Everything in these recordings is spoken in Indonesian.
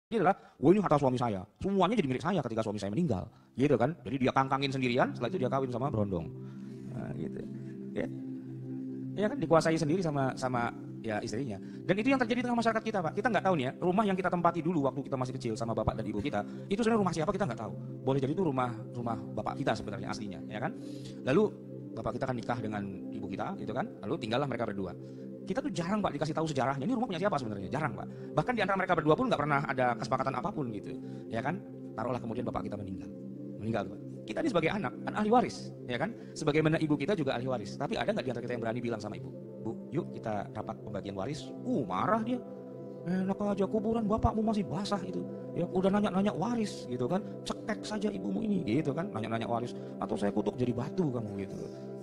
Ini adalah, wah ini harta suami saya, semuanya jadi milik saya ketika suami saya meninggal, gitu kan? Jadi dia kangkangin sendirian, setelah itu dia kawin sama Brondong, nah, gitu, ya, ya kan dikuasai sendiri sama sama ya istrinya. Dan itu yang terjadi di tengah masyarakat kita, Pak. Kita nggak tahu nih ya, rumah yang kita tempati dulu waktu kita masih kecil sama bapak dan ibu kita, itu sebenarnya rumah siapa kita nggak tahu. Boleh jadi itu rumah rumah bapak kita sebenarnya aslinya, ya kan? Lalu bapak kita kan nikah dengan ibu kita, gitu kan? Lalu tinggallah mereka berdua. Kita tuh jarang Pak dikasih tahu sejarahnya. Ini rumah punya siapa sebenarnya? Jarang Pak. Bahkan di antara mereka berdua pun nggak pernah ada kesepakatan apapun gitu, ya kan? Taruhlah kemudian bapak kita meninggal, meninggal Pak. Kita ini sebagai anak kan ahli waris, ya kan? Sebagaimana ibu kita juga ahli waris. Tapi ada nggak di antara kita yang berani bilang sama ibu, Bu, yuk kita rapat pembagian waris? Marah dia. Enak aja kuburan bapakmu masih basah itu. Ya udah nanya-nanya waris gitu kan. Cekek saja ibumu ini gitu kan. Nanya-nanya waris atau saya kutuk jadi batu kamu gitu.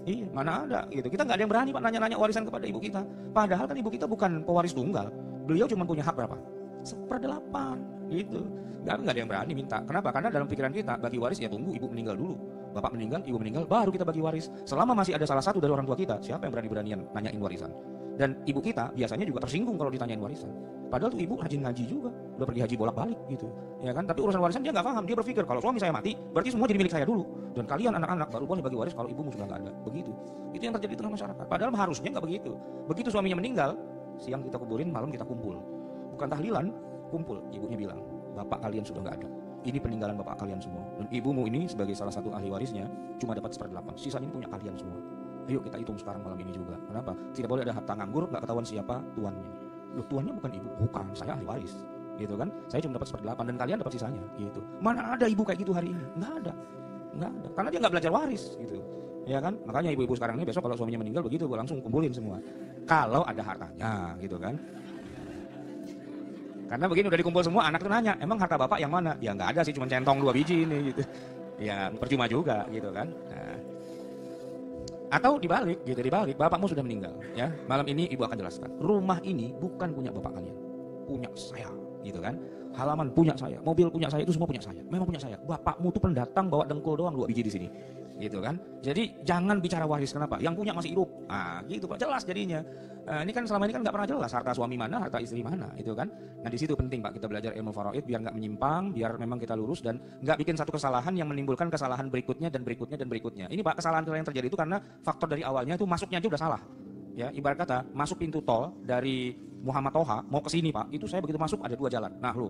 Iya, mana ada gitu. Kita nggak ada yang berani Pak nanya-nanya warisan kepada ibu kita. Padahal kan ibu kita bukan pewaris tunggal. Beliau cuma punya hak berapa? 1/8 gitu. Nggak ada yang berani minta. Kenapa? Karena dalam pikiran kita bagi waris ya tunggu ibu meninggal dulu. Bapak meninggal, ibu meninggal, baru kita bagi waris. Selama masih ada salah satu dari orang tua kita, siapa yang berani-beranian nanyain warisan? Dan ibu kita biasanya juga tersinggung kalau ditanyain warisan. Padahal tuh ibu rajin ngaji juga, udah pergi haji bolak-balik gitu, ya kan? Tapi urusan warisan dia nggak paham, dia berpikir kalau suami saya mati, berarti semua jadi milik saya dulu. Dan kalian anak-anak baru boleh bagi waris kalau ibumu sudah nggak ada. Begitu. Itu yang terjadi di tengah masyarakat. Padahal harusnya nggak begitu. Begitu suaminya meninggal, siang kita kuburin, malam kita kumpul. Bukan tahlilan, kumpul. Ibunya bilang, bapak kalian sudah nggak ada. Ini peninggalan bapak kalian semua. Dan ibumu ini sebagai salah satu ahli warisnya cuma dapat 1/8. Sisanya ini punya kalian semua. Ayo kita hitung sekarang malam ini juga. Kenapa? Tidak boleh ada harta nganggur, nggak ketahuan siapa tuannya. Loh, tuannya bukan ibu, bukan, saya ahli waris, gitu kan? Saya cuma dapat 1/8 dan kalian dapat sisanya, gitu. Mana ada ibu kayak gitu hari ini? Nggak ada, nggak ada. Karena dia nggak belajar waris, gitu, ya kan? Makanya ibu-ibu sekarang ini besok kalau suaminya meninggal begitu, langsung kumpulin semua. Kalau ada hartanya, gitu kan? Karena begini udah dikumpul semua, anak tuh nanya, emang harta bapak yang mana? Ya nggak ada sih, cuma centong 2 biji ini, gitu. Ya percuma juga, gitu kan? Nah, atau dibalik, gitu dibalik, bapakmu sudah meninggal, ya. Malam ini ibu akan jelaskan. Rumah ini bukan punya bapak kalian, punya saya, gitu kan. Halaman punya saya, mobil punya saya, itu semua punya saya. Memang punya saya. Bapakmu tuh pendatang bawa dengkul doang 2 biji di sini, gitu kan. Jadi jangan bicara waris, kenapa? Yang punya masih hidup. Gitu Pak, jelas jadinya. Ini kan selama ini kan nggak pernah jelas harta suami mana, harta istri mana, itu kan. Nah di situ penting Pak kita belajar ilmu faraid biar nggak menyimpang, biar memang kita lurus dan nggak bikin satu kesalahan yang menimbulkan kesalahan berikutnya dan berikutnya dan berikutnya. Ini Pak kesalahan yang terjadi itu karena faktor dari awalnya itu masuknya aja udah salah. Ya ibarat kata masuk pintu tol dari Muhammad Toha mau ke sini Pak, itu saya begitu masuk ada 2 jalan. Nah lo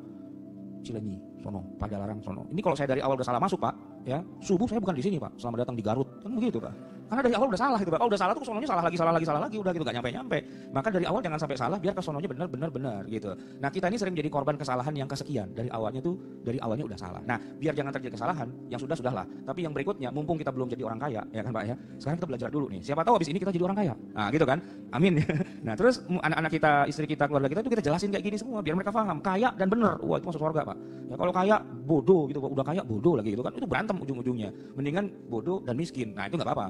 Cilenyi, sono, Padalarang, sono. Ini kalau saya dari awal udah salah masuk Pak, ya subuh saya bukan di sini Pak, selamat datang di Garut, kan begitu Pak. Karena dari awal udah salah gitu Pak, kalau udah salah tuh sononya salah lagi, udah gitu nggak nyampe-nyampe. Maka dari awal jangan sampai salah, biar ke sononya benar gitu. Nah kita ini sering jadi korban kesalahan yang kesekian, dari awalnya udah salah. Nah biar jangan terjadi kesalahan, yang sudahlah. Tapi yang berikutnya, mumpung kita belum jadi orang kaya, ya kan Pak ya. Sekarang kita belajar dulu nih, siapa tahu abis ini kita jadi orang kaya. Nah gitu kan, amin. Nah terus anak-anak kita, istri kita, keluarga kita itu kita jelasin kayak gini semua, biar mereka paham, kaya dan benar, wah itu masuk surga Pak. Ya kalau kaya bodoh gitu, udah kaya bodoh lagi gitu kan, itu berantem ujung-ujungnya. Mendingan bodoh dan miskin, nah itu nggak apa-apa.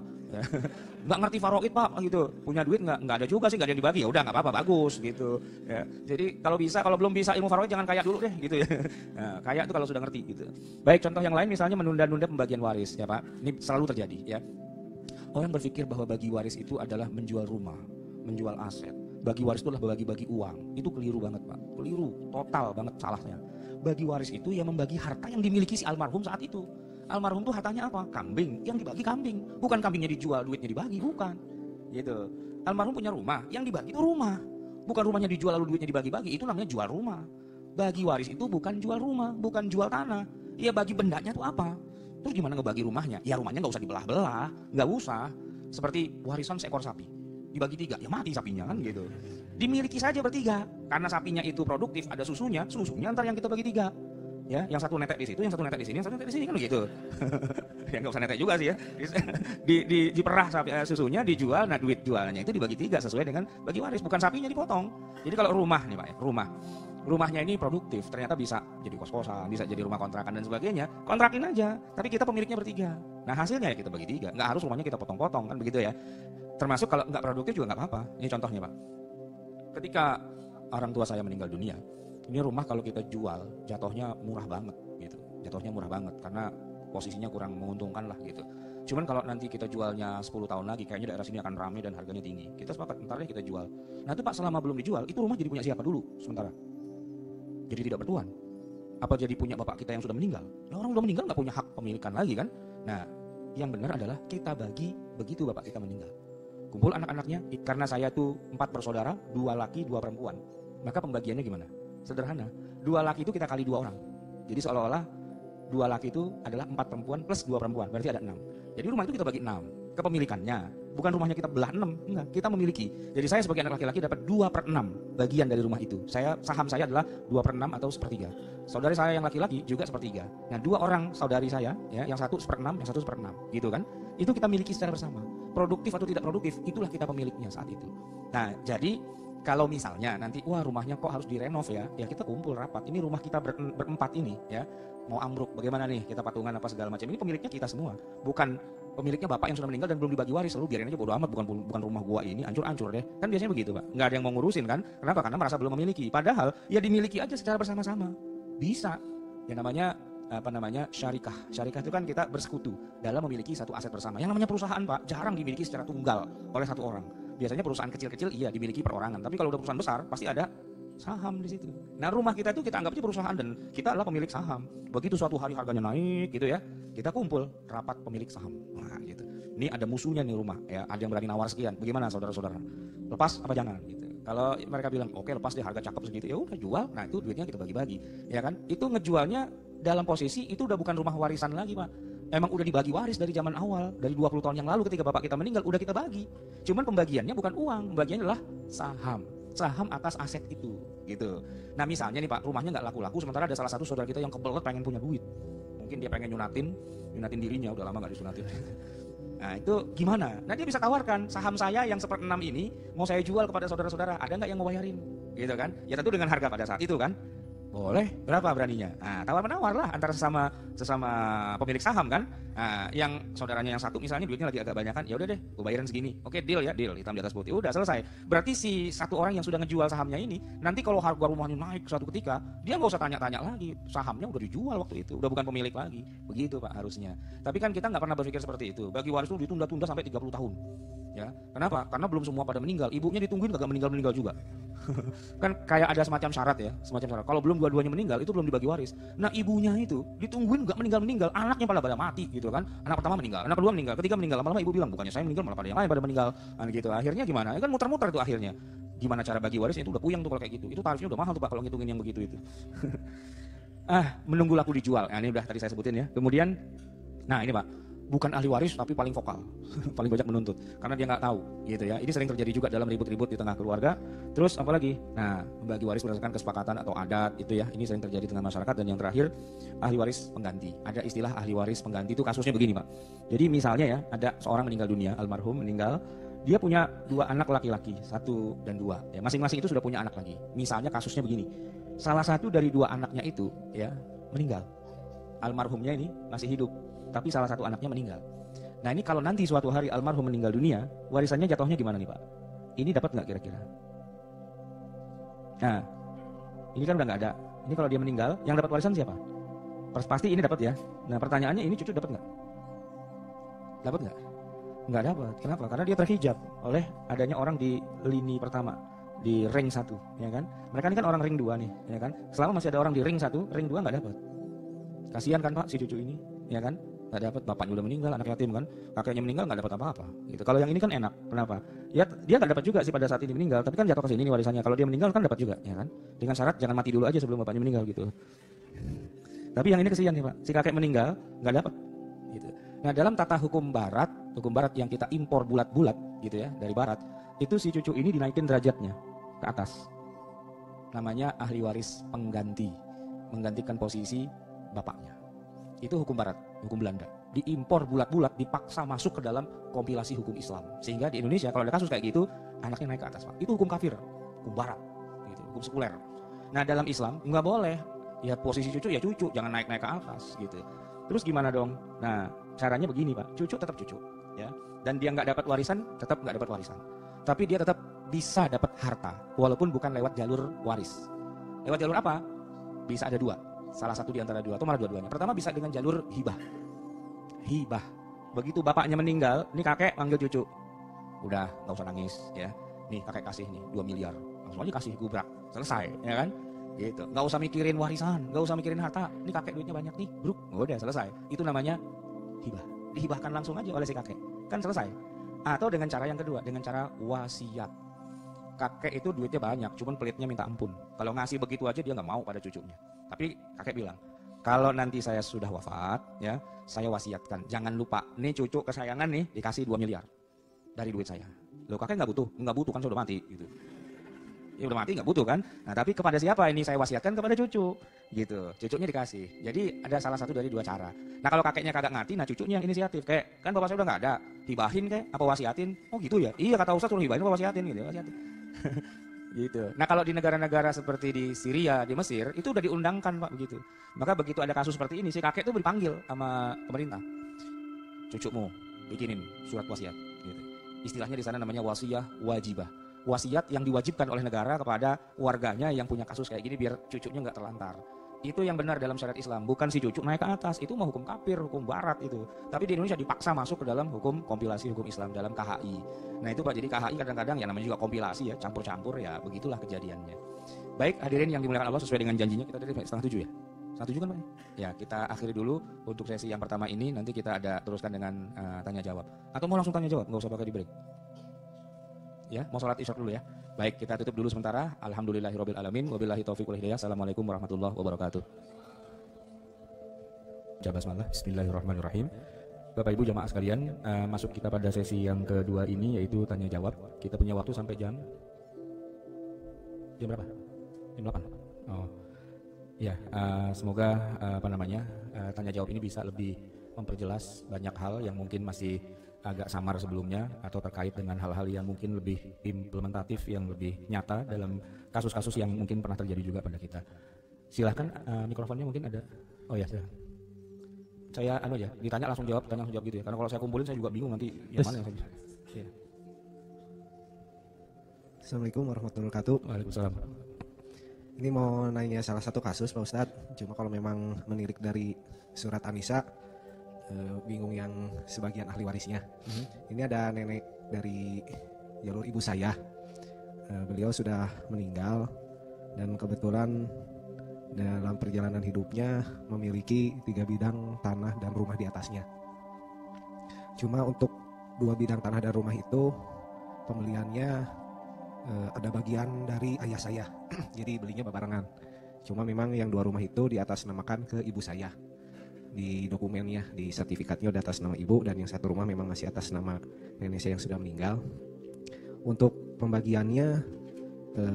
Nggak ngerti faraid Pak gitu, punya duit nggak ada juga sih, nggak ada yang dibagi, ya udah nggak apa-apa, bagus gitu. Ya, jadi kalau belum bisa ilmu faraid jangan kaya dulu deh gitu ya. Nah, kaya itu kalau sudah ngerti gitu. Baik contoh yang lain misalnya menunda-nunda pembagian waris ya Pak, ini selalu terjadi ya. Orang berpikir bahwa bagi waris itu adalah menjual rumah, menjual aset. Bagi waris itu adalah bagi-bagi uang. Itu keliru banget Pak. Keliru, total banget salahnya. Bagi waris itu yang membagi harta yang dimiliki si almarhum saat itu. Almarhum itu hartanya apa? Kambing. Yang dibagi kambing. Bukan kambingnya dijual, duitnya dibagi, bukan. Gitu. Almarhum punya rumah, yang dibagi itu rumah. Bukan rumahnya dijual lalu duitnya dibagi-bagi, itu namanya jual rumah. Bagi waris itu bukan jual rumah, bukan jual tanah. Ya bagi bendanya itu apa? Terus gimana ngebagi rumahnya? Ya rumahnya nggak usah dibelah-belah, nggak usah. Seperti warisan seekor sapi, dibagi 3, ya mati sapinya kan gitu. Dimiliki saja bertiga, karena sapinya itu produktif, ada susunya antar yang kita bagi 3. Ya, yang satu netek di situ, yang satu netek di sini, yang satu netek di sini kan begitu. Ya nggak usah netek juga sih ya. Diperah susunya, dijual, nah duit jualannya itu dibagi 3 sesuai dengan bagi waris, bukan sapinya dipotong. Jadi kalau rumah nih Pak ya, rumahnya ini produktif, ternyata bisa jadi kos-kosan, bisa jadi rumah kontrakan dan sebagainya, kontrakin aja, tapi kita pemiliknya bertiga. Nah hasilnya ya kita bagi 3, nggak harus rumahnya kita potong-potong kan begitu ya. Termasuk kalau nggak produktif juga nggak apa-apa. Ini contohnya Pak, ketika orang tua saya meninggal dunia, ini rumah kalau kita jual jatuhnya murah banget gitu, jatuhnya murah banget karena posisinya kurang menguntungkan lah gitu. Cuman kalau nanti kita jualnya 10 tahun lagi, kayaknya daerah sini akan ramai dan harganya tinggi. Kita sepakat, ntar deh kita jual. Nah itu Pak, selama belum dijual, itu rumah jadi punya siapa dulu sementara? Jadi tidak bertuan. Apa jadi punya bapak kita yang sudah meninggal? Nah, orang sudah meninggal nggak punya hak pemilikan lagi kan? Nah, yang benar adalah kita bagi begitu bapak kita meninggal. Kumpul anak-anaknya, karena saya tuh 4 bersaudara, 2 laki, 2 perempuan. Maka pembagiannya gimana? Sederhana, 2 laki itu kita kali 2 orang. Jadi seolah-olah 2 laki itu adalah 4 perempuan plus 2 perempuan, berarti ada 6. Jadi rumah itu kita bagi 6. Kepemilikannya, bukan rumahnya kita belah 6, enggak, kita memiliki. Jadi saya sebagai anak laki-laki dapat 2/6 bagian dari rumah itu. Saham saya adalah 2/6 atau 1/3. Saudari saya yang laki-laki juga 1/3. Nah, 2 orang saudari saya, ya, yang satu 1/6, yang satu 1/6, gitu kan? Itu kita miliki secara bersama. Produktif atau tidak produktif, itulah kita pemiliknya saat itu. Nah, jadi kalau misalnya nanti, wah rumahnya kok harus direnov ya, ya kita kumpul rapat. Ini rumah kita berempat ini, ya, mau ambruk, bagaimana nih, kita patungan apa segala macam. Ini pemiliknya kita semua, bukan pemiliknya bapak yang sudah meninggal dan belum dibagi waris, lalu biarin aja bodo amat, bukan rumah gua ini, hancur-hancur deh. Kan biasanya begitu, Pak. Nggak ada yang mau ngurusin kan? Kenapa? Karena merasa belum memiliki. Padahal ya dimiliki aja secara bersama-sama. Bisa. Ya namanya syarikah. Syarikah itu kan kita bersekutu dalam memiliki satu aset bersama. Yang namanya perusahaan, Pak, jarang dimiliki secara tunggal oleh satu orang. Biasanya perusahaan kecil-kecil iya dimiliki perorangan, tapi kalau udah perusahaan besar pasti ada saham di situ. Nah, rumah kita itu kita anggap aja perusahaan dan kita adalah pemilik saham. Begitu suatu hari harganya naik gitu ya, kita kumpul rapat pemilik saham. Nah, gitu. Ini ada musuhnya nih rumah ya, ada yang berani nawar sekian. Bagaimana saudara-saudara? Lepas apa jangan gitu. Kalau mereka bilang oke, lepas deh, harga cakep segitu, ya udah jual. Nah, itu duitnya kita bagi-bagi. Ya kan? Itu ngejualnya dalam posisi itu udah bukan rumah warisan lagi, Pak. Emang udah dibagi waris dari zaman awal, dari 20 tahun yang lalu ketika bapak kita meninggal udah kita bagi. Cuman pembagiannya bukan uang, pembagiannya adalah saham. Saham atas aset itu, gitu. Nah, misalnya nih Pak, rumahnya nggak laku-laku, sementara ada salah satu saudara kita yang kebelet pengen punya duit. Mungkin dia pengen nyunatin dirinya, udah lama nggak disunatin. Nah, itu gimana? Nah, dia bisa tawarkan, saham saya yang 1/6 ini mau saya jual kepada saudara-saudara, ada nggak yang mau bayarin? Gitu kan? Ya tentu dengan harga pada saat itu kan. Boleh, berapa beraninya? Nah, tawar-menawar lah antara sesama pemilik saham kan. Nah, yang saudaranya yang satu misalnya duitnya lagi agak banyakan, ya udah deh, gue bayarin segini. Oke, deal ya, deal, hitam di atas putih. Udah selesai. Berarti si satu orang yang sudah ngejual sahamnya ini, nanti kalau harga rumahnya naik suatu ketika, dia nggak usah tanya-tanya lagi. Sahamnya udah dijual waktu itu, udah bukan pemilik lagi. Begitu Pak harusnya. Tapi kan kita nggak pernah berpikir seperti itu. Bagi waris itu ditunda-tunda sampai 30 tahun. Ya, kenapa? Karena belum semua pada meninggal. Ibunya ditungguin kagak meninggal juga. Kan kayak ada semacam syarat ya, semacam syarat. Kalau belum dua-duanya meninggal itu belum dibagi waris. Nah, ibunya itu ditungguin nggak meninggal, anaknya pada mati gitu kan. Anak pertama meninggal, anak kedua meninggal, ketiga meninggal. Lama-lama ibu bilang bukannya saya meninggal malah pada yang lain pada meninggal. Nah, gitu. Akhirnya gimana? Ya kan muter-muter itu akhirnya. Gimana cara bagi warisnya itu udah puyeng tuh kalau kayak gitu. Itu tarifnya udah mahal tuh Pak kalau ngitungin yang begitu itu. Menunggu laku dijual. Nah, ini udah tadi saya sebutin ya. Kemudian, nah ini Pak. Bukan ahli waris tapi paling vokal, paling banyak menuntut karena dia nggak tahu gitu ya. Ini sering terjadi juga dalam ribut-ribut di tengah keluarga. Terus apalagi, nah, membagi waris berdasarkan kesepakatan atau adat itu ya, ini sering terjadi di tengah masyarakat. Dan yang terakhir, ahli waris pengganti. Ada istilah ahli waris pengganti, itu kasusnya begini Pak. Jadi misalnya ya, ada seorang meninggal dunia, almarhum meninggal, dia punya 2 anak laki-laki, 1 dan 2 ya, masing-masing itu sudah punya anak lagi. Misalnya kasusnya begini, salah satu dari 2 anaknya itu ya meninggal, almarhumnya ini masih hidup, tapi salah satu anaknya meninggal. Nah, ini kalau nanti suatu hari almarhum meninggal dunia, warisannya jatuhnya gimana nih Pak? Ini dapat nggak kira-kira? Nah, ini kan udah nggak ada. Ini kalau dia meninggal, yang dapat warisan siapa? Pasti ini dapat ya. Nah, pertanyaannya, ini cucu dapat nggak? Dapat nggak? Nggak dapat. Kenapa? Karena dia terhijab oleh adanya orang di lini pertama, di ring 1, ya kan? Mereka ini kan orang ring 2 nih, ya kan? Selama masih ada orang di ring 1, ring 2 nggak dapat. Kasihan kan Pak si cucu ini, ya kan? Nggak dapat, bapaknya udah meninggal, anak yatim kan, kakeknya meninggal nggak dapat apa-apa gitu. Kalau yang ini kan enak, kenapa? Ya dia nggak dapat juga sih pada saat ini meninggal, tapi kan jatuh ke sini nih warisannya. Kalau dia meninggal kan dapat juga, ya kan? Dengan syarat jangan mati dulu aja sebelum bapaknya meninggal gitu. Tapi yang ini kesian nih Pak, si kakek meninggal nggak dapat gitu. Nah, dalam tata hukum barat yang kita impor bulat-bulat gitu ya dari barat, itu si cucu ini dinaikin derajatnya ke atas. Namanya ahli waris pengganti, menggantikan posisi bapaknya. Itu hukum barat, hukum Belanda. Diimpor bulat-bulat, dipaksa masuk ke dalam kompilasi hukum Islam. Sehingga di Indonesia kalau ada kasus kayak gitu, anaknya naik ke atas Pak. Itu hukum kafir, hukum barat, gitu, hukum sekuler. Nah, dalam Islam nggak boleh. Ya posisi cucu ya cucu, jangan naik-naik ke atas gitu. Terus gimana dong? Nah, caranya begini Pak, cucu tetap cucu, ya. Dan dia nggak dapat warisan, tetap nggak dapat warisan. Tapi dia tetap bisa dapat harta, walaupun bukan lewat jalur waris. Lewat jalur apa? Bisa ada 2. Salah satu di antara 2 atau malah dua-duanya. Pertama bisa dengan jalur hibah. Hibah. Begitu bapaknya meninggal, nih kakek panggil cucu. Udah, nggak usah nangis ya. Nih kakek kasih nih 2 miliar. Langsung aja kasih gubrak. Selesai, ya kan? Gitu. Nggak usah mikirin warisan, nggak usah mikirin harta. Ini kakek duitnya banyak nih, bruk, udah selesai. Itu namanya hibah. Dihibahkan langsung aja oleh si kakek, kan selesai. Atau dengan cara yang kedua, dengan cara wasiat. Kakek itu duitnya banyak, cuman pelitnya minta ampun. Kalau ngasih begitu aja dia nggak mau pada cucunya. Tapi kakek bilang, kalau nanti saya sudah wafat, ya, saya wasiatkan, jangan lupa, nih cucu kesayangan nih dikasih 2 miliar dari duit saya. Loh kakek nggak butuh kan sudah mati, gitu. Ya udah mati nggak butuh kan. Nah tapi kepada siapa ini saya wasiatkan? Kepada cucu, gitu. Cucunya dikasih. Jadi ada salah satu dari 2 cara. Nah kalau kakeknya kagak ngerti, nah cucunya yang inisiatif. Kayak kan bapak saya udah nggak ada, hibahin kayak apa wasiatin? Oh gitu ya. Iya kata Ustaz suruh hibahin apa wasiatin gitu. Wasiatin. Gitu. Nah kalau di negara-negara seperti di Syria, di Mesir itu udah diundangkan Pak begitu. Maka begitu ada kasus seperti ini si kakek itu dipanggil sama pemerintah. Cucumu bikinin surat wasiat. Gitu. Istilahnya di sana namanya wasiyah wajibah. Wasiat yang diwajibkan oleh negara kepada warganya yang punya kasus kayak gini biar cucunya nggak terlantar. Itu yang benar dalam syariat Islam, bukan si cucu naik ke atas. Itu mah hukum kafir, hukum barat itu. Tapi di Indonesia dipaksa masuk ke dalam hukum kompilasi hukum Islam dalam KHI. Nah itu Pak, jadi KHI kadang-kadang ya namanya juga kompilasi ya, campur-campur ya, begitulah kejadiannya. Baik hadirin yang dimuliakan Allah, sesuai dengan janjinya kita dari 6:30 ya. 6:30 kan Pak? Ya kita akhiri dulu untuk sesi yang pertama ini, nanti kita ada teruskan dengan tanya jawab. Atau mau langsung tanya jawab, nggak usah pakai di break. Ya, mau sholat isya dulu ya. Baik, kita tutup dulu sementara. Alhamdulillahirabbil alamin, wabillahi taufiq wal hidayah. Assalamualaikum warahmatullahi wabarakatuh. Bismillah, bismillahirrahmanirrahim. Bapak Ibu jamaah sekalian, masuk kita pada sesi yang kedua ini yaitu tanya jawab. Kita punya waktu sampai jam berapa? Jam 8. Oh. Ya, semoga tanya jawab ini bisa lebih memperjelas banyak hal yang mungkin masih agak samar sebelumnya atau terkait dengan hal-hal yang mungkin lebih implementatif, yang lebih nyata dalam kasus-kasus yang mungkin pernah terjadi juga pada kita. Silahkan mikrofonnya mungkin ada. Oh ya, silahkan. Saya aja, ditanya langsung jawab, tanya langsung jawab gitu ya. Karena kalau saya kumpulin saya juga bingung nanti yang mana yang saya bisa. Ya. Assalamualaikum warahmatullahi wabarakatuh. Waalaikumsalam. Ini mau nanya salah satu kasus Pak Ustadz. Cuma kalau memang menilik dari surat An-Nisa, bingung yang sebagian ahli warisnya. Ini ada nenek dari jalur ibu saya. Beliau sudah meninggal dan kebetulan dalam perjalanan hidupnya memiliki 3 bidang tanah dan rumah di atasnya. Cuma untuk 2 bidang tanah dan rumah itu pembeliannya ada bagian dari ayah saya. Jadi belinya barengan. Cuma memang yang 2 rumah itu di atas namakan ke ibu saya. Di dokumennya, di sertifikatnya udah atas nama ibu, dan yang 1 rumah memang masih atas nama nenek saya yang sudah meninggal. Untuk pembagiannya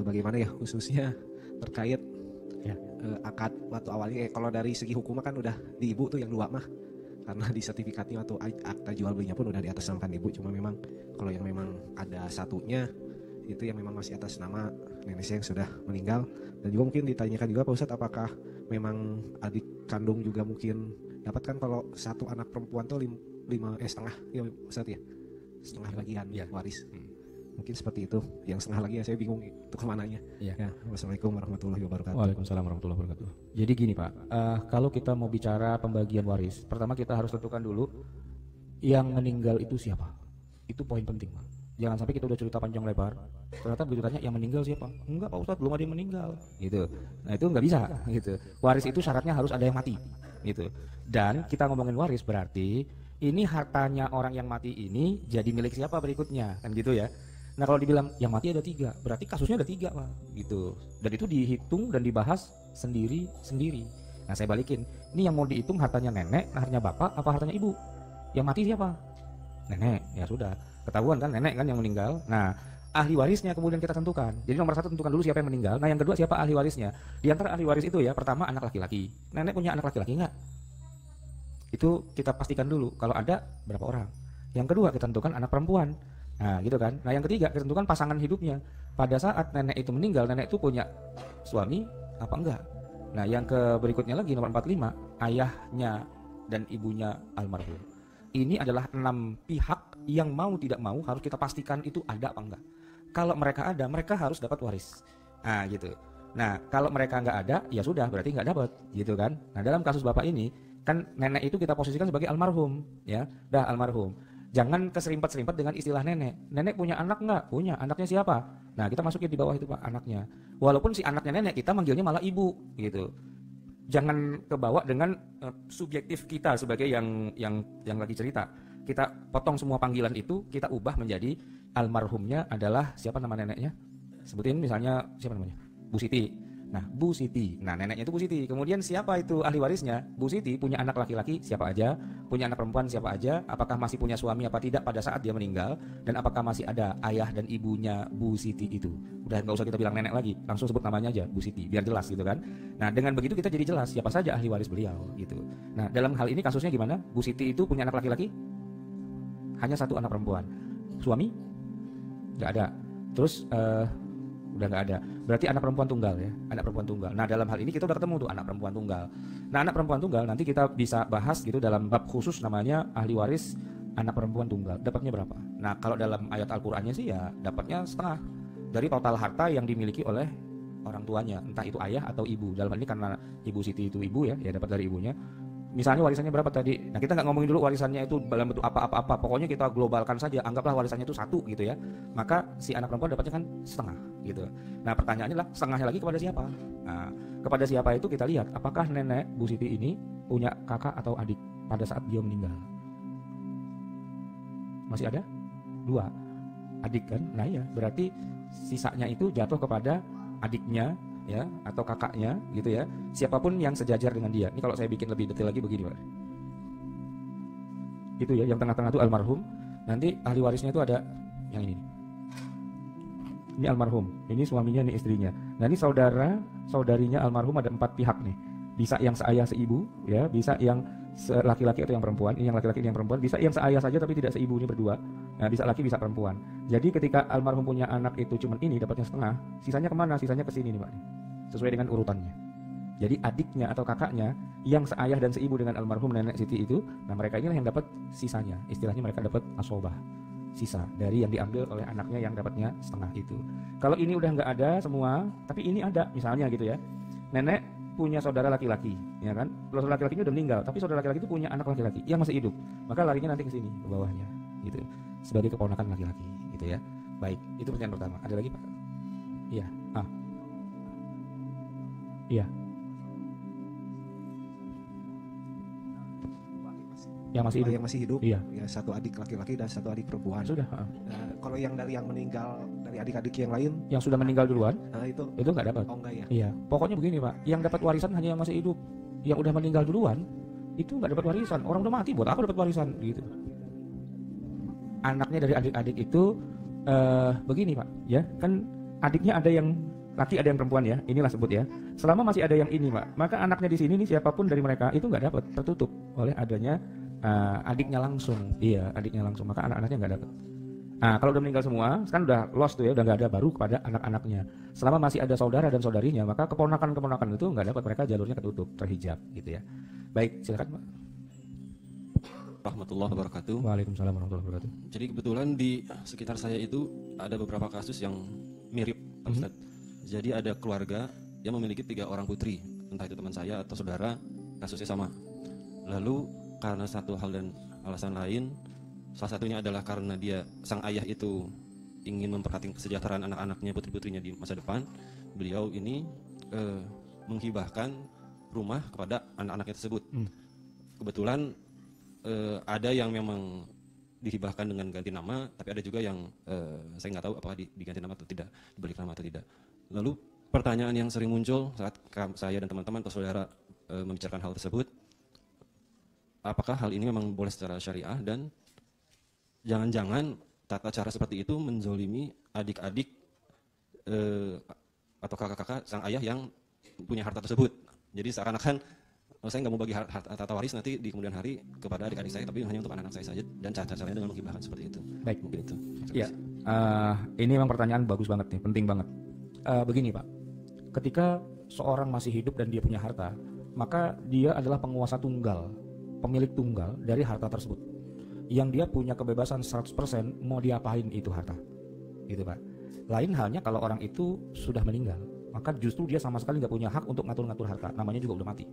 bagaimana ya, khususnya terkait akad waktu awalnya, kalau dari segi hukum kan udah di ibu tuh yang 2 mah, karena di sertifikatnya atau akta jual belinya pun udah di atas nama ibu. Cuma memang kalau yang memang ada 1-nya itu yang memang masih atas nama nenek saya yang sudah meninggal. Dan juga mungkin ditanyakan juga Pak Ustadz, apakah memang adik kandung juga mungkin dapat, kan kalau 1 anak perempuan tuh 5,5 ya Ustadz ya, setengah bagian waris. Mungkin seperti itu. Yang setengah lagi ya saya bingung itu kemananya. Ya. Wassalamualaikum warahmatullahi wabarakatuh. Waalaikumsalam warahmatullahi wabarakatuh. Jadi gini Pak, kalau kita mau bicara pembagian waris, pertama kita harus tentukan dulu yang meninggal itu siapa. Itu poin penting Pak. Jangan sampai kita udah cerita panjang lebar, ternyata begitu tanya yang meninggal siapa? Enggak Pak Ustadz, belum ada yang meninggal gitu. Nah itu nggak bisa gitu. Waris itu syaratnya harus ada yang mati gitu. Dan kita ngomongin waris berarti ini hartanya orang yang mati ini jadi milik siapa berikutnya, kan gitu ya. Nah kalau dibilang yang mati ada 3, berarti kasusnya ada 3 Pak gitu. Dan itu dihitung dan dibahas sendiri-sendiri. Nah saya balikin, ini yang mau dihitung hartanya nenek, hartanya bapak, apa hartanya ibu? Yang mati siapa? Nenek, ya sudah. Ketahuan kan nenek kan yang meninggal. Nah ahli warisnya kemudian kita tentukan. Jadi nomor 1 tentukan dulu siapa yang meninggal. Nah yang kedua siapa ahli warisnya. Di antara ahli waris itu ya, pertama anak laki-laki. Nenek punya anak laki-laki enggak? Itu kita pastikan dulu. Kalau ada berapa orang. Yang kedua kita tentukan anak perempuan. Nah gitu kan. Nah yang ketiga kita tentukan pasangan hidupnya. Pada saat nenek itu meninggal, nenek itu punya suami apa enggak. Nah yang berikutnya lagi nomor 45, ayahnya dan ibunya almarhum. Ini adalah 6 pihak yang mau tidak mau harus kita pastikan itu ada apa enggak. Kalau mereka ada, mereka harus dapat waris. Nah gitu. Nah kalau mereka enggak ada, ya sudah berarti enggak dapat, gitu kan. Nah dalam kasus bapak ini kan nenek itu kita posisikan sebagai almarhum, ya, dah almarhum. Jangan keserimpet-serimpet dengan istilah nenek. Nenek punya anak enggak? Punya. Anaknya siapa? Nah kita masukin di bawah itu Pak anaknya. Walaupun si anaknya nenek kita manggilnya malah ibu gitu. Jangan kebawa dengan subjektif kita sebagai yang lagi cerita. Kita potong semua panggilan itu, kita ubah menjadi almarhumnya adalah siapa nama neneknya? Sebutin misalnya siapa namanya? Bu Siti. Nah, Bu Siti. Nah, neneknya itu Bu Siti. Kemudian siapa itu ahli warisnya? Bu Siti punya anak laki-laki siapa aja, punya anak perempuan siapa aja, apakah masih punya suami apa tidak pada saat dia meninggal, dan apakah masih ada ayah dan ibunya Bu Siti itu. Udah nggak usah kita bilang nenek lagi, langsung sebut namanya aja Bu Siti, biar jelas gitu kan. Nah, dengan begitu kita jadi jelas siapa saja ahli waris beliau gitu. Nah, dalam hal ini kasusnya gimana? Bu Siti itu punya anak laki-laki? Hanya satu anak perempuan. Suami? Nggak ada. Terus udah nggak ada. Berarti anak perempuan tunggal ya, anak perempuan tunggal. Nah dalam hal ini kita udah ketemu tuh anak perempuan tunggal. Nah anak perempuan tunggal nanti kita bisa bahas gitu dalam bab khusus namanya ahli waris anak perempuan tunggal. Dapatnya berapa? Nah kalau dalam ayat Al-Qur'annya sih ya dapatnya setengah dari total harta yang dimiliki oleh orang tuanya, entah itu ayah atau ibu. Dalam hal ini karena Ibu Siti itu ibu ya dapat dari ibunya. Misalnya warisannya berapa tadi? Nah kita nggak ngomongin dulu warisannya itu dalam bentuk apa-apa. Pokoknya kita globalkan saja. Anggaplah warisannya itu 1 gitu ya. Maka si anak perempuan dapatnya kan setengah gitu. Nah pertanyaannya lah setengahnya lagi kepada siapa? Nah kepada siapa itu kita lihat. Apakah nenek Bu Siti ini punya kakak atau adik pada saat dia meninggal? Masih ada? 2 adik kan? Nah ya berarti sisanya itu jatuh kepada adiknya ya atau kakaknya gitu ya, siapapun yang sejajar dengan dia. Ini kalau saya bikin lebih detail lagi begini Pak, itu ya yang tengah-tengah itu almarhum, nanti ahli warisnya itu ada yang ini almarhum, ini suaminya, ini istrinya. Nah ini saudarinya almarhum ada 4 pihak nih, bisa yang seayah seibu ya, bisa yang laki-laki atau yang perempuan, ini yang laki-laki ini yang perempuan, bisa yang seayah saja tapi tidak seibu, ini berdua. Nah bisa laki bisa perempuan. Jadi ketika almarhum punya anak itu cuman ini dapatnya setengah, sisanya kemana? Sisanya ke sini nih Pak, sesuai dengan urutannya. Jadi adiknya atau kakaknya yang seayah dan seibu dengan almarhum nenek Siti itu, nah mereka inilah yang dapat sisanya. Istilahnya mereka dapat asobah, sisa dari yang diambil oleh anaknya yang dapatnya setengah itu. Kalau ini udah nggak ada semua, tapi ini ada misalnya gitu ya, nenek punya saudara laki-laki, ya kan? Saudara laki-lakinya udah meninggal, tapi saudara laki-laki itu punya anak laki-laki yang masih hidup, maka larinya nanti ke sini, ke bawahnya, gitu, sebagai keponakan laki-laki, gitu ya. Baik, itu pertanyaan pertama. Ada lagi Pak? Iya, iya. Yang masih hidup. Yang masih hidup, iya. Ya 1 adik laki-laki dan 1 adik perempuan. Sudah. Kalau yang dari yang meninggal, dari adik-adik yang lain, yang sudah meninggal duluan, itu nggak dapat. Oh enggak ya? Iya. Pokoknya begini Pak, yang dapat warisan hanya yang masih hidup. Yang udah meninggal duluan, itu nggak dapat warisan. Orang udah mati, buat apa dapat warisan? Gitu. Anaknya dari adik-adik itu begini Pak, ya kan adiknya ada yang laki ada yang perempuan ya, inilah sebut ya. Selama masih ada yang ini Pak, maka anaknya di sini nih siapapun dari mereka itu nggak dapat, tertutup oleh adanya adiknya langsung. Iya, adiknya langsung, maka anak-anaknya nggak dapat. Nah, kalau udah meninggal semua, kan udah lost tuh ya, udah nggak ada, baru kepada anak-anaknya. Selama masih ada saudara dan saudarinya, maka keponakan-keponakan itu nggak dapat, mereka jalurnya ketutup, terhijab, gitu ya. Baik, silakan Pak. Warahmatullahi wabarakatuh. Waalaikumsalam warahmatullahi wabarakatuh. Jadi kebetulan di sekitar saya itu ada beberapa kasus yang mirip, Pak Ustadz. Jadi ada keluarga yang memiliki 3 orang putri, entah itu teman saya atau saudara, kasusnya sama. Lalu karena satu hal dan alasan lain, salah satunya adalah karena dia sang ayah itu ingin memperhatikan kesejahteraan anak-anaknya, putri-putrinya di masa depan, beliau ini menghibahkan rumah kepada anak-anaknya tersebut. Kebetulan ada yang memang dihibahkan dengan ganti nama, tapi ada juga yang saya nggak tahu apakah diganti nama atau tidak, dibalik nama atau tidak. Lalu pertanyaan yang sering muncul saat saya dan teman-teman atau saudara membicarakan hal tersebut, apakah hal ini memang boleh secara syariah, dan jangan-jangan tata cara seperti itu menzolimi adik-adik atau kakak-kakak sang ayah yang punya harta tersebut. Jadi seakan-akan saya nggak mau bagi harta waris nanti di kemudian hari kepada adik-adik saya, tapi hanya untuk anak-anak saya saja, dan cara-caranya dengan menghibahkan seperti itu. Baik, mungkin itu. Ya, ini memang pertanyaan bagus banget nih, penting banget. Begini Pak, ketika seorang masih hidup dan dia punya harta, maka dia adalah penguasa tunggal, pemilik tunggal dari harta tersebut, yang dia punya kebebasan 100% mau diapain itu harta, gitu Pak. Lain halnya kalau orang itu sudah meninggal, maka justru dia sama sekali nggak punya hak untuk ngatur-ngatur harta, namanya juga udah mati.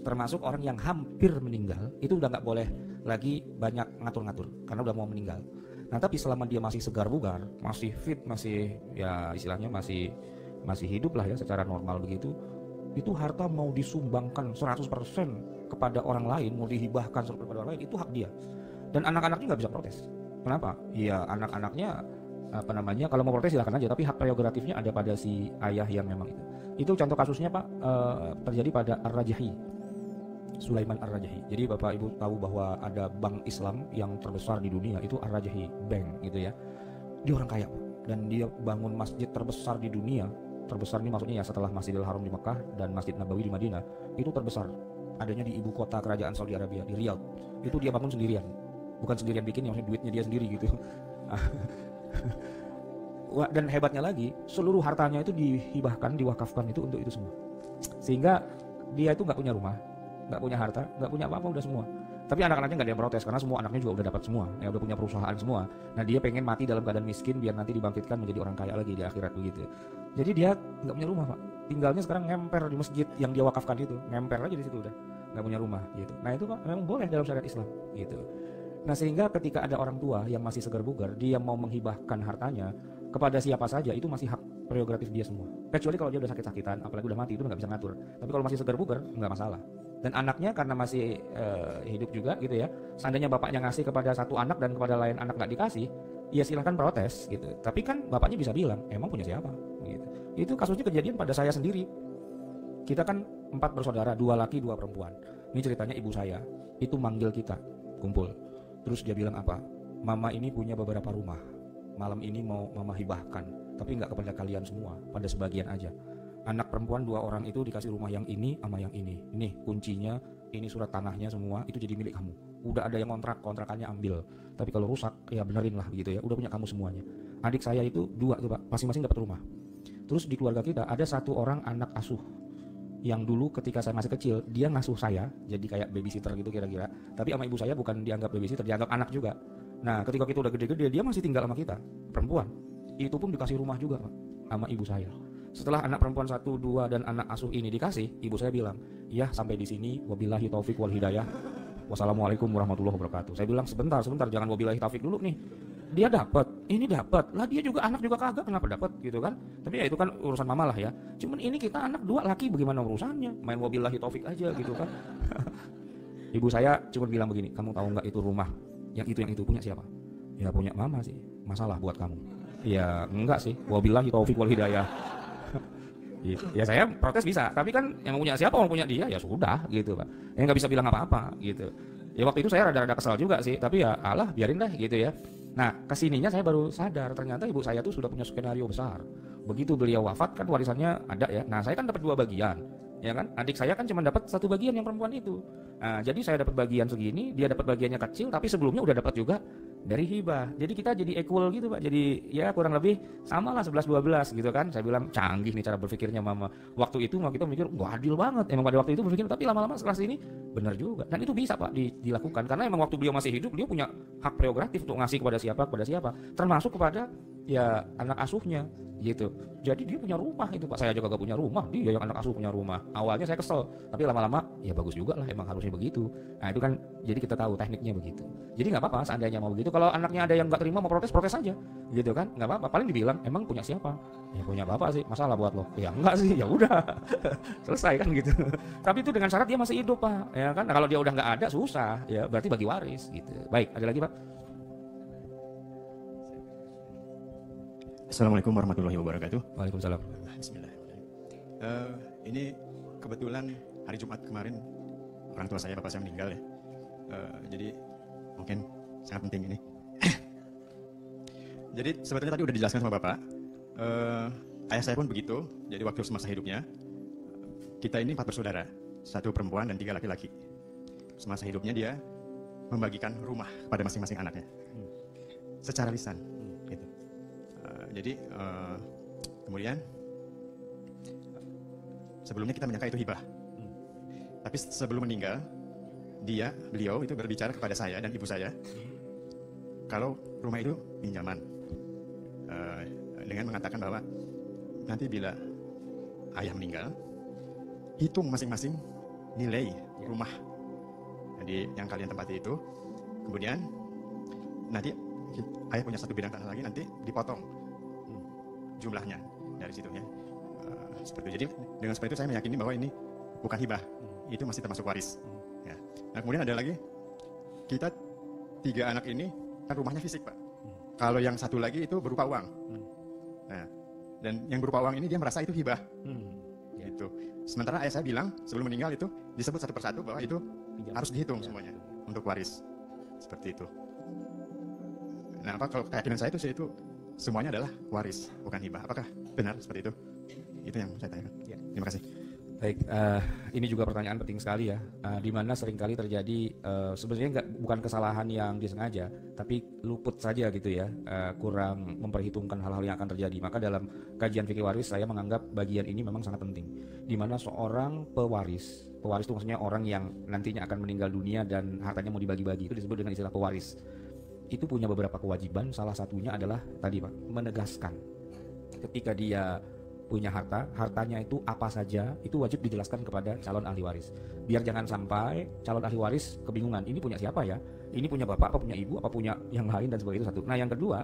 Termasuk orang yang hampir meninggal, itu udah nggak boleh lagi banyak ngatur-ngatur, karena udah mau meninggal. Nah tapi selama dia masih segar bugar, masih fit, masih ya istilahnya masih hidup lah ya secara normal begitu, itu harta mau disumbangkan 100% kepada orang lain, mau dihibahkan kepada orang lain, itu hak dia. Dan anak-anaknya nggak bisa protes. Kenapa? Ya anak-anaknya kalau mau protes silahkan aja, tapi hak prerogatifnya ada pada si ayah yang memang itu. Itu contoh kasusnya Pak, terjadi pada Ar-Rajahi, Sulaiman Ar-Rajahi. Jadi Bapak Ibu tahu bahwa ada bank Islam yang terbesar di dunia, itu Ar-Rajahi Bank gitu ya. Dia orang kaya Pak, dan dia bangun masjid terbesar di dunia. Terbesar ini maksudnya ya setelah Masjidil Haram di Mekah dan Masjid Nabawi di Madinah, itu terbesar. Adanya di ibu kota kerajaan Saudi Arabia, di Riyadh. Itu dia bangun sendirian. Bukan sendirian bikin, maksudnya duitnya dia sendiri gitu. Dan hebatnya lagi, seluruh hartanya itu dihibahkan, diwakafkan itu untuk itu semua. Sehingga dia itu nggak punya rumah, nggak punya harta, nggak punya apa-apa, udah semua. Tapi anak-anaknya nggak ada yang protes karena semua anaknya juga udah dapat semua, ya udah punya perusahaan semua. Nah dia pengen mati dalam keadaan miskin biar nanti dibangkitkan menjadi orang kaya lagi di akhirat begitu. Jadi dia nggak punya rumah Pak, tinggalnya sekarang ngemper di masjid yang dia wakafkan itu, ngemper aja di situ udah, nggak punya rumah gitu. Nah itu Pak memang boleh dalam syariat Islam gitu. Nah sehingga ketika ada orang tua yang masih segar bugar, dia mau menghibahkan hartanya kepada siapa saja, itu masih hak prerogatif dia semua. Kecuali kalau dia udah sakit-sakitan, apalagi udah mati, itu nggak bisa ngatur. Tapi kalau masih segar bugar nggak masalah. Dan anaknya karena masih hidup juga gitu ya, seandainya bapaknya ngasih kepada satu anak dan kepada lain anak nggak dikasih, ya silahkan protes gitu. Tapi kan bapaknya bisa bilang, emang punya siapa gitu. Itu kasusnya kejadian pada saya sendiri. Kita kan 4 bersaudara, 2 laki 2 perempuan. Ini ceritanya ibu saya itu manggil kita kumpul. Terus dia bilang apa? Mama ini punya beberapa rumah, malam ini mau mama hibahkan, tapi nggak kepada kalian semua, pada sebagian aja. Anak perempuan 2 orang itu dikasih rumah yang ini sama yang ini. Nih kuncinya, ini surat tanahnya semua, itu jadi milik kamu. Udah ada yang kontrakannya ambil. Tapi kalau rusak, ya benerin lah gitu ya. Udah punya kamu semuanya. Adik saya itu 2 tuh Pak, masing-masing dapat rumah. Terus di keluarga kita ada 1 orang anak asuh. Yang dulu ketika saya masih kecil, dia ngasuh saya, jadi kayak babysitter gitu kira-kira. Tapi sama ibu saya bukan dianggap babysitter, dianggap anak juga. Nah ketika kita udah gede-gede, dia masih tinggal sama kita, perempuan. Itu pun dikasih rumah juga Pak, sama ibu saya. Setelah anak perempuan 1, 2 dan anak asuh ini dikasih, ibu saya bilang, ya sampai di sini, wabillahi taufik wal hidayah. Wassalamualaikum warahmatullahi wabarakatuh. Saya bilang sebentar, jangan wabillahi taufik dulu nih. Dia dapat, ini dapat, lah dia juga anak juga kagak, kenapa dapat gitu kan? Tapi ya itu kan urusan mama lah ya. Cuman ini kita anak 2 laki, bagaimana urusannya? Main wabillahi taufik aja gitu kan? Ibu saya cuma bilang begini, kamu tahu nggak itu rumah yang itu punya siapa? Ya punya mama sih. Masalah buat kamu? Ya enggak sih. Wabillahi taufik wal hidayah. Ya saya protes bisa, tapi kan yang punya siapa, orang punya dia, ya sudah gitu Pak. Ya nggak bisa bilang apa-apa gitu. Ya waktu itu saya rada-rada kesal juga sih, tapi ya alah biarin dah gitu ya. Nah kesininya saya baru sadar ternyata ibu saya tuh sudah punya skenario besar. Begitu beliau wafat kan warisannya ada ya. Nah saya kan dapat 2 bagian, ya kan. Adik saya kan cuma dapat 1 bagian yang perempuan itu. Nah jadi saya dapat bagian segini, dia dapat bagiannya kecil, tapi sebelumnya udah dapat juga dari hibah. Jadi kita jadi equal gitu Pak. Jadi ya kurang lebih sama lah 11-12 gitu kan. Saya bilang canggih nih cara berpikirnya mama. Waktu itu kita mikir gak adil banget. Emang pada waktu itu berpikir, tapi lama-lama setelah ini benar juga. Dan itu bisa Pak dilakukan. Karena emang waktu beliau masih hidup, beliau punya hak prerogatif untuk ngasih kepada siapa. Termasuk kepada ya anak asuhnya gitu. Jadi dia punya rumah itu Pak. Saya juga gak punya rumah, dia yang anak asuh punya rumah. Awalnya saya kesel, tapi lama-lama ya bagus juga lah, emang harusnya begitu. Nah itu kan jadi kita tahu tekniknya begitu. Jadi nggak apa-apa seandainya mau begitu. Kalau anaknya ada yang nggak terima mau protes aja, gitu kan? Nggak apa-apa. Paling dibilang emang punya siapa? Ya punya bapak sih. Masalah buat lo? Ya enggak sih. Ya udah selesai kan gitu. Tapi itu dengan syarat dia masih hidup Pak. Ya kan? Nah, kalau dia udah nggak ada susah. Ya berarti bagi waris gitu. Baik. Ada lagi Pak? Assalamualaikum warahmatullahi wabarakatuh. Waalaikumsalam. Bismillah. Ini kebetulan hari Jumat kemarin orang tua saya, bapak saya meninggal ya. Jadi mungkin sangat penting ini. Jadi sebetulnya tadi udah dijelaskan sama bapak. Ayah saya pun begitu. Jadi waktu semasa hidupnya kita ini 4 bersaudara, 1 perempuan dan 3 laki-laki. Semasa hidupnya dia membagikan rumah kepada masing-masing anaknya secara lisan. Gitu. Jadi kemudian sebelumnya kita menyangka itu hibah. Tapi sebelum meninggal, beliau itu berbicara kepada saya dan ibu saya kalau rumah itu pinjaman, dengan mengatakan bahwa nanti bila ayah meninggal, hitung masing-masing nilai rumah jadi yang kalian tempati itu, kemudian nanti ayah punya satu bidang tanah lagi, nanti dipotong jumlahnya dari situ ya. Seperti itu. Jadi dengan seperti itu saya meyakini bahwa ini bukan hibah, itu masih termasuk waris. Ya. Nah kemudian ada lagi, kita 3 anak ini kan rumahnya fisik Pak. Kalau yang satu lagi itu berupa uang. Nah, dan yang berupa uang ini dia merasa itu hibah. Gitu. Sementara ayah saya bilang sebelum meninggal itu disebut satu persatu bahwa itu harus dihitung semuanya untuk waris. Seperti itu. Nah, apa kalau keyakinan saya itu semuanya adalah waris, bukan hibah. Apakah benar seperti itu? Itu yang saya tanyakan. Ya. Terima kasih. Baik, ini juga pertanyaan penting sekali ya, di mana seringkali terjadi sebenarnya bukan kesalahan yang disengaja, tapi luput saja gitu ya, kurang memperhitungkan hal-hal yang akan terjadi. Maka dalam kajian fikih waris saya menganggap bagian ini memang sangat penting, di mana seorang pewaris itu maksudnya orang yang nantinya akan meninggal dunia dan hartanya mau dibagi-bagi, itu disebut dengan istilah pewaris. Itu punya beberapa kewajiban, salah satunya adalah tadi Pak, menegaskan ketika dia punya hartanya itu apa saja, itu wajib dijelaskan kepada calon ahli waris. Biar jangan sampai calon ahli waris kebingungan, ini punya siapa ya? Ini punya bapak, apa punya ibu, apa punya yang lain dan sebagainya, itu satu. Nah yang kedua,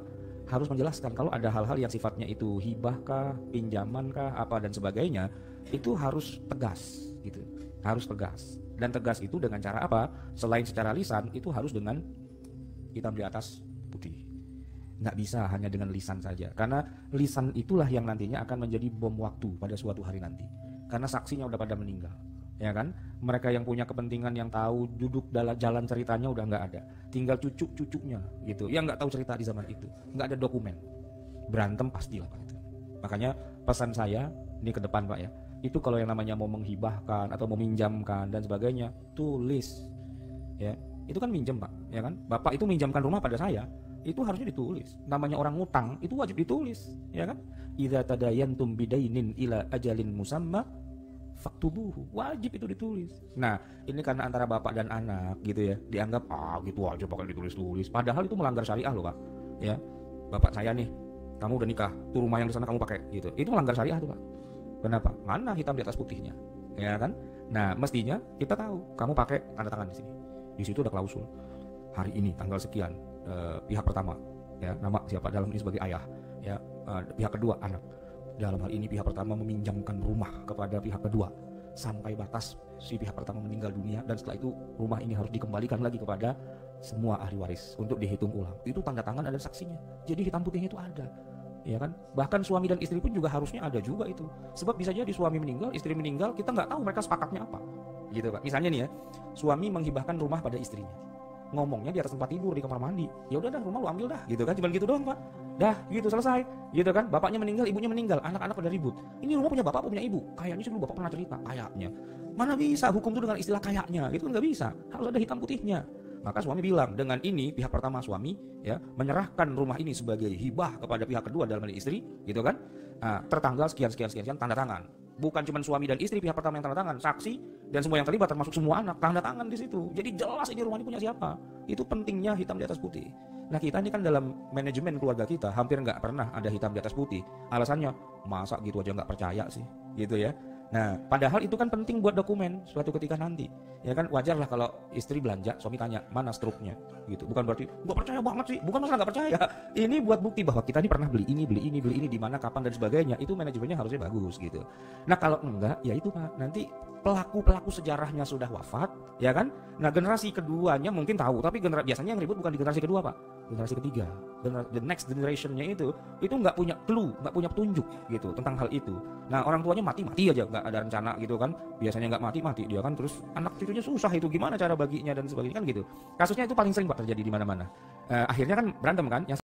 harus menjelaskan kalau ada hal-hal yang sifatnya itu hibah kah, pinjaman kah, apa dan sebagainya, itu harus tegas gitu. Harus tegas. Dan tegas itu dengan cara apa? Selain secara lisan, itu harus dengan hitam di atas putih. Nggak bisa hanya dengan lisan saja, karena lisan itulah yang nantinya akan menjadi bom waktu pada suatu hari nanti, karena saksinya udah pada meninggal, ya kan? Mereka yang punya kepentingan, yang tahu duduk dalam jalan ceritanya udah nggak ada, tinggal cucu-cucunya gitu, yang nggak tahu cerita di zaman itu, nggak ada dokumen, berantem pastilah Pak itu. Makanya pesan saya ini ke depan Pak ya, itu kalau yang namanya mau menghibahkan atau meminjamkan dan sebagainya, tulis, ya itu kan minjem Pak, ya kan? Bapak itu minjamkan rumah pada saya, itu harusnya ditulis. Namanya orang ngutang itu wajib ditulis, ya kan? Idza tadayantum bidainin ila ajalin musamma faktubuhu, wajib itu ditulis. Nah, ini karena antara bapak dan anak gitu ya, dianggap gitu aja pakai ditulis-tulis. Padahal itu melanggar syariah loh Pak. Ya. Bapak saya nih, kamu udah nikah, tuh rumah yang di sana kamu pakai gitu. Itu melanggar syariah tuh Pak. Kenapa? Mana hitam di atas putihnya, ya kan? Nah, mestinya kita tahu, kamu pakai tanda tangan di sini. Di situ ada klausul. Hari ini tanggal sekian, pihak pertama ya, nama siapa dalam ini sebagai ayah ya, pihak kedua anak, dalam hal ini pihak pertama meminjamkan rumah kepada pihak kedua sampai batas si pihak pertama meninggal dunia, dan setelah itu rumah ini harus dikembalikan lagi kepada semua ahli waris untuk dihitung ulang. Itu tanda tangan, ada saksinya, jadi hitam putihnya itu ada, ya kan? Bahkan suami dan istri pun juga harusnya ada juga itu, sebab bisa jadi suami meninggal, istri meninggal, kita nggak tahu mereka sepakatnya apa gitu Pak. Misalnya nih ya, suami menghibahkan rumah pada istrinya, ngomongnya di atas tempat tidur, di kamar mandi, ya udah dah rumah lu ambil dah gitu kan, cuma gitu doang Pak, dah gitu selesai gitu kan. Bapaknya meninggal, ibunya meninggal, anak-anak pada ribut, ini rumah punya bapak apa punya ibu, kayaknya sih dulu bapak pernah cerita, kayaknya. Mana bisa hukum itu dengan istilah kayaknya, itu kan nggak bisa, harus ada hitam putihnya. Maka suami bilang, dengan ini pihak pertama suami ya menyerahkan rumah ini sebagai hibah kepada pihak kedua dalam hal istri gitu kan, tertanggal sekian tanda tangan. Bukan cuma suami dan istri pihak pertama yang tanda tangan, saksi dan semua yang terlibat termasuk semua anak tanda tangan di situ. Jadi jelas ini rumah ini punya siapa. Itu pentingnya hitam di atas putih. Nah kita ini kan dalam manajemen keluarga kita hampir nggak pernah ada hitam di atas putih. Alasannya masa gitu aja nggak percaya sih, gitu ya. Nah padahal itu kan penting buat dokumen suatu ketika nanti. Ya kan wajar lah kalau istri belanja, suami tanya mana struknya, gitu. Bukan berarti nggak percaya banget sih, bukan masalah nggak percaya. Ini buat bukti bahwa kita ini pernah beli ini, di mana, kapan dan sebagainya. Itu manajemennya harusnya bagus gitu. Nah kalau enggak, ya itu Pak, nanti pelaku sejarahnya sudah wafat, ya kan? Nah generasi keduanya mungkin tahu, tapi biasanya yang ribut bukan di generasi kedua Pak, generasi ketiga, the next generationnya itu nggak punya clue, nggak punya petunjuk gitu tentang hal itu. Nah orang tuanya mati aja, nggak ada rencana gitu kan, biasanya nggak mati dia kan, terus anak cucunya susah itu gimana cara baginya dan sebagainya kan gitu. Kasusnya itu paling sering Pak terjadi di mana-mana. Akhirnya kan berantem kan, yang